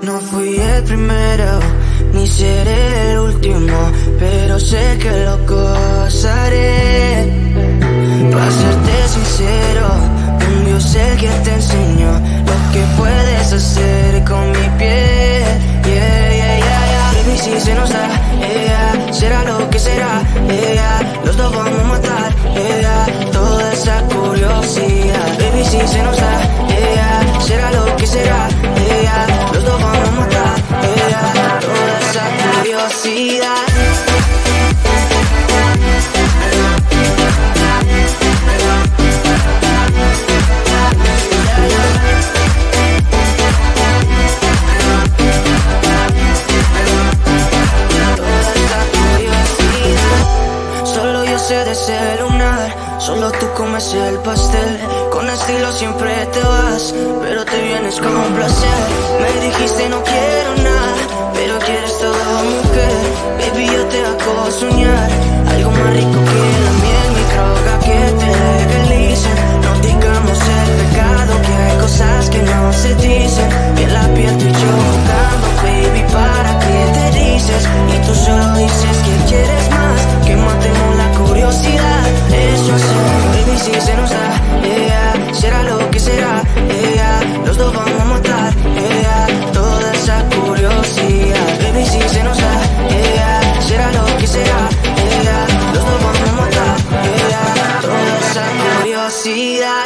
No fui el primero, ni seré el último, pero sé que lo gozaré. Para serte sincero, un Dios el que te enseñó lo que puedes hacer con mi piel. Baby, si se nos da, será lo que será, los dos vamos a matar, toda esa curiosidad. Baby, si se nos da, será lo que será, los dos vamos a matar, toda esa curiosidad. Sé lunar, solo tú comes el pastel. Con estilo siempre te vas, pero te vienes con un placer. Me dijiste no quiero nada, pero quieres todo, mujer. Baby, yo te hago soñar algo más rico que la miel, mi droga que te legalicen. No digamos el pecado, que hay cosas que no se dicen. Y en la piel tú y yo jugando, baby, ¿para qué te dices? Y tú solo dices que quieres más, que matemos la curiosidad. Eso es, baby, si se nos da, será lo que será, los dos vamos a matar, toda esa curiosidad. Baby, si se nos da, será lo que será, los dos vamos a matar, toda esa curiosidad.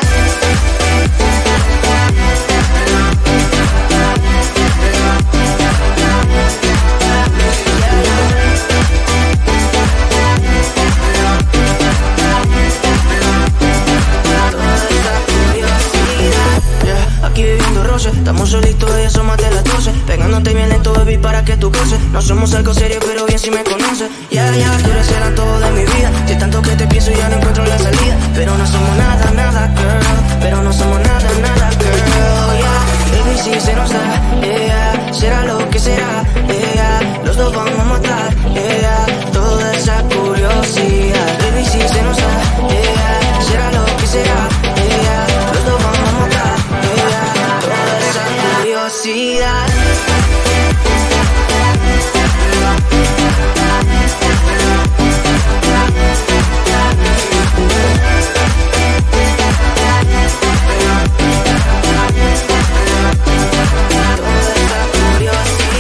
Aquí viviendo roce, estamos solitos y eso más de las 12. Pegándote bien lento, baby, para que tú goces. No somos algo serio, pero bien si me conoces. Tú eres el antojo de mi vida. Si tanto que te pienso ya no encuentro la salida. Pero no somos nada, nada, girl. Pero no somos nada, nada, girl. Baby, si se nos da, será lo que será, los dos vamos a matar, toda esa curiosidad. Baby, si se nos da, será lo que será, los dos vamos a matar, toda esa curiosidad. Toda esa curiosidad.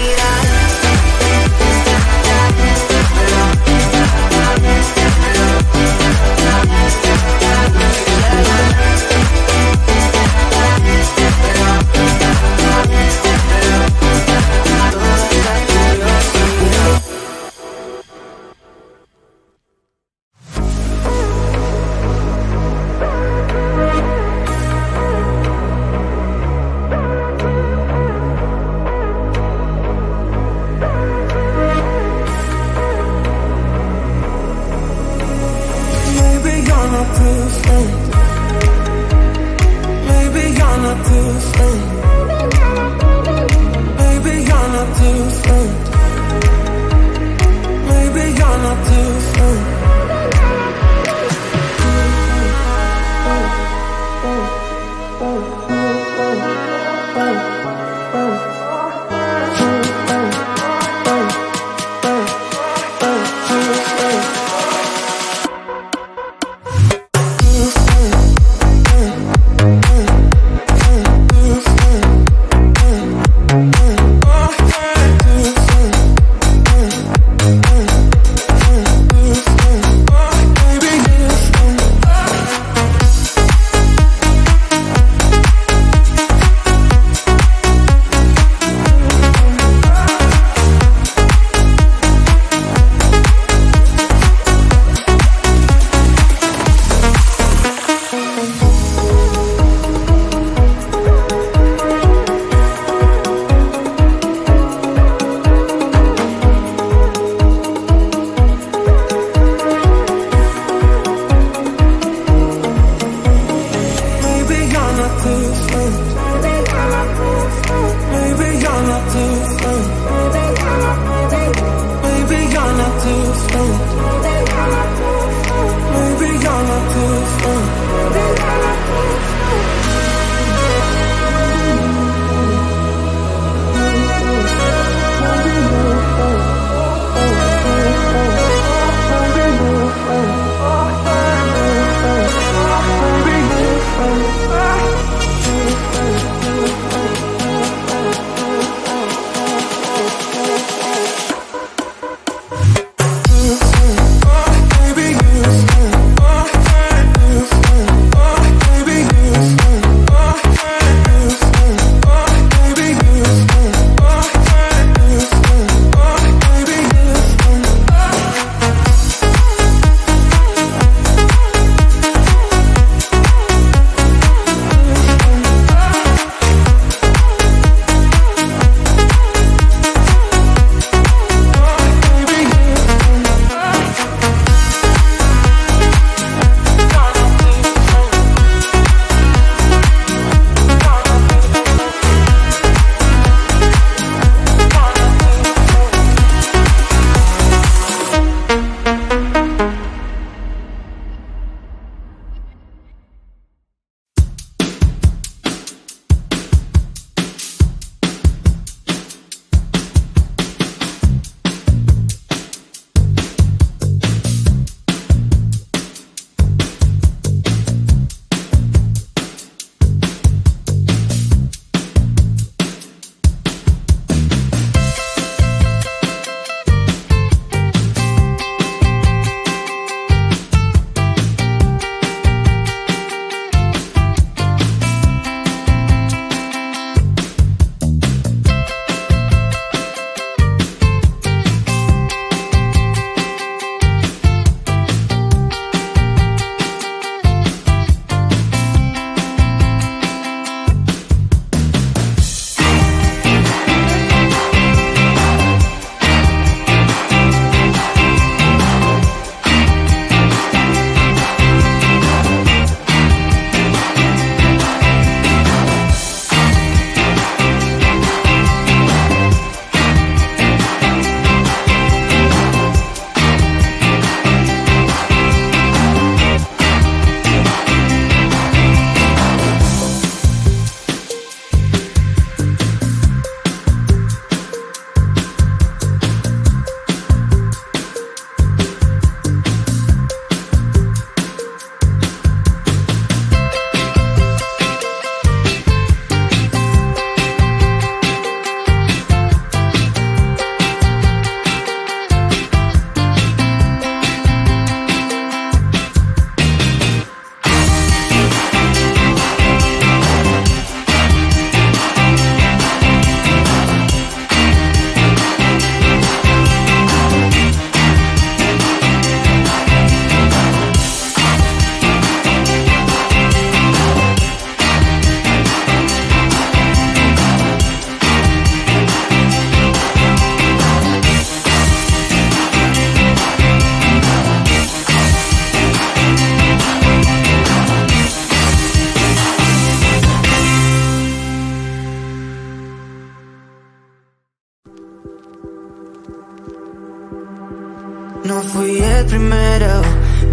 No fui el primero,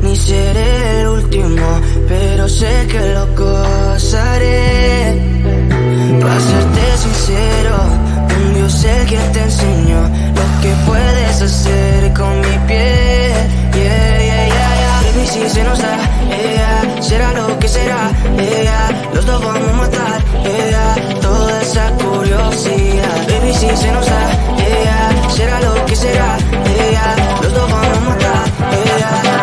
ni seré el último, pero sé que lo gozaré. Para serte sincero, un Dios el que te enseñó lo que puedes hacer con mi piel. Baby, si se nos da, será lo que será, los dos vamos a matar, toda esa curiosidad. Baby, si se nos da, será lo que será, los dos vamos a matar,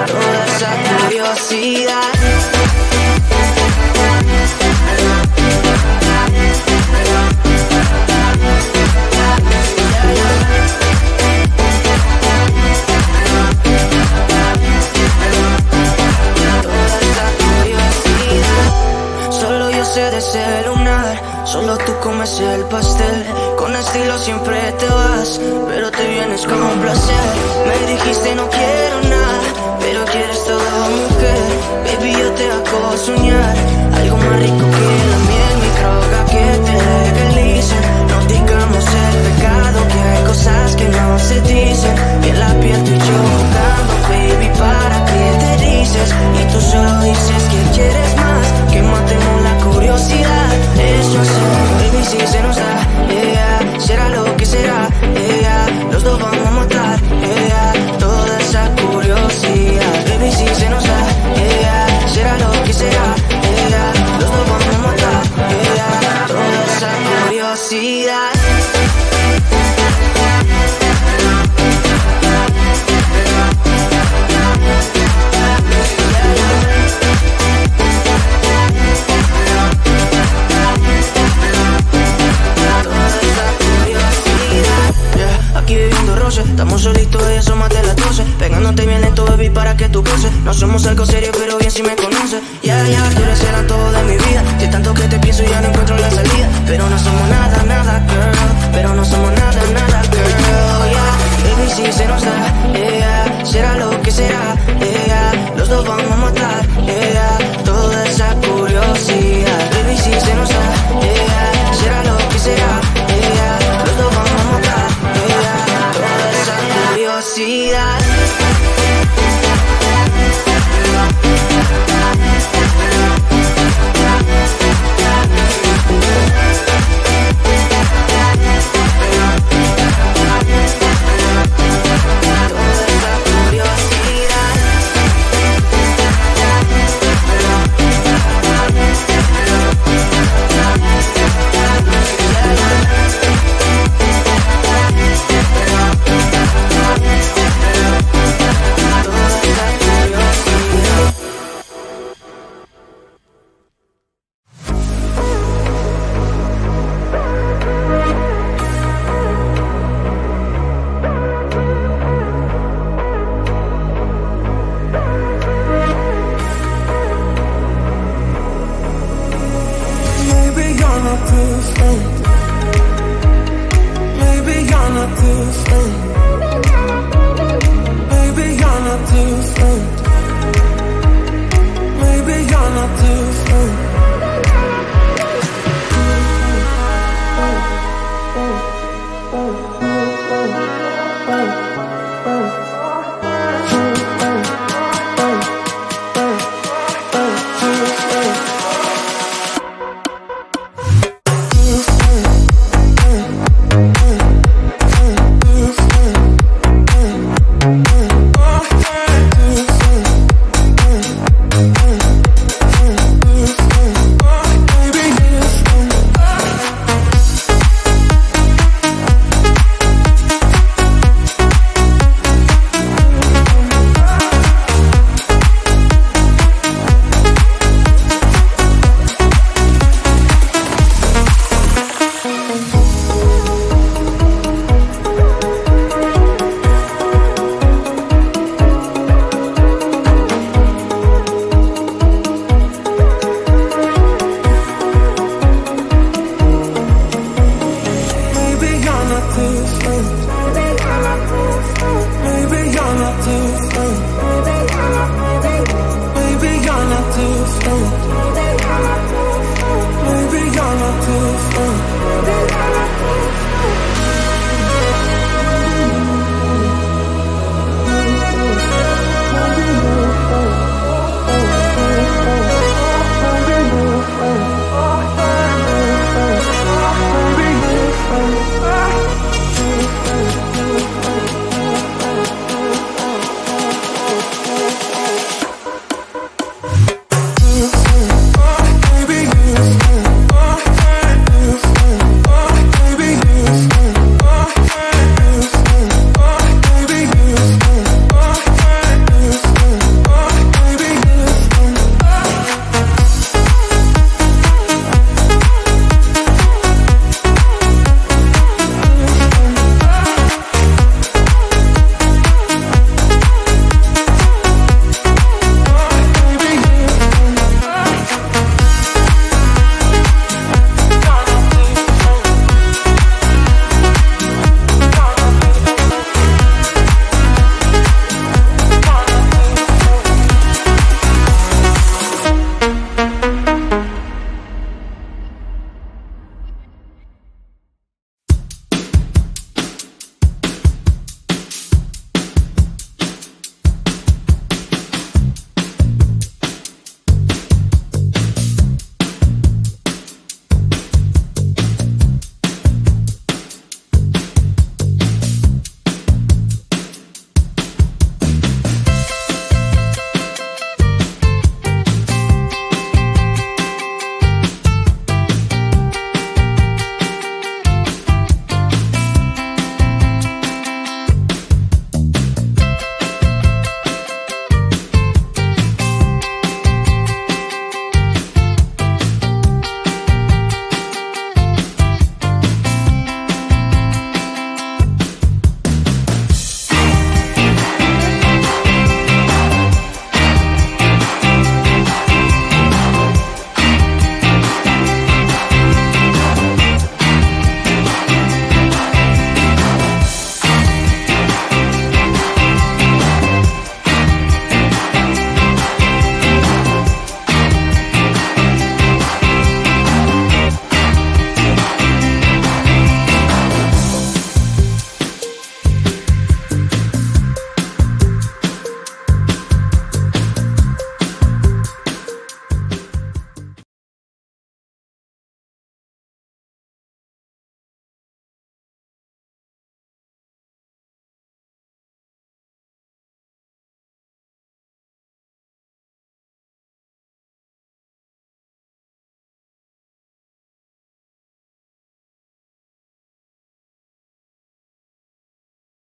toda esa curiosidad. De ese lunar, solo tú comes el pastel. Con estilo siempre te vas, pero te vienes con un placer. Me dijiste no quiero nada, pero quieres todo, mujer. Baby, yo te hago soñar algo más rico que la miel, mi droga que te legalice. No digamos el pecado, que hay cosas que no se dicen. Y en la piel tú y yo jugando, baby, ¿para qué te dices? Y tú solo dices que quieres más, que matemos la curiosidad. Eso es, baby, si se nos da, será lo que será, los dos vamos a matar, toda esa curiosidad. Baby, si se nos da, será lo que será, los dos vamos a matar, toda esa curiosidad. Aquí viviendo roce, estamos solitos y eso más de las 12. Pegándote bien lento, baby, para que tú goces. No somos algo serio, pero bien si me conoces. Ya, tú eres el antojo de mi vida. Si tanto que te pienso ya no encuentro la salida. Pero no somos nada, nada, girl. Pero no somos nada, nada, girl. Baby, si se nos da, será lo que será, los dos vamos a matar, toda esa curiosidad. Baby, si se nos da, será lo que será, los dos vamos a matar, toda esa curiosidad.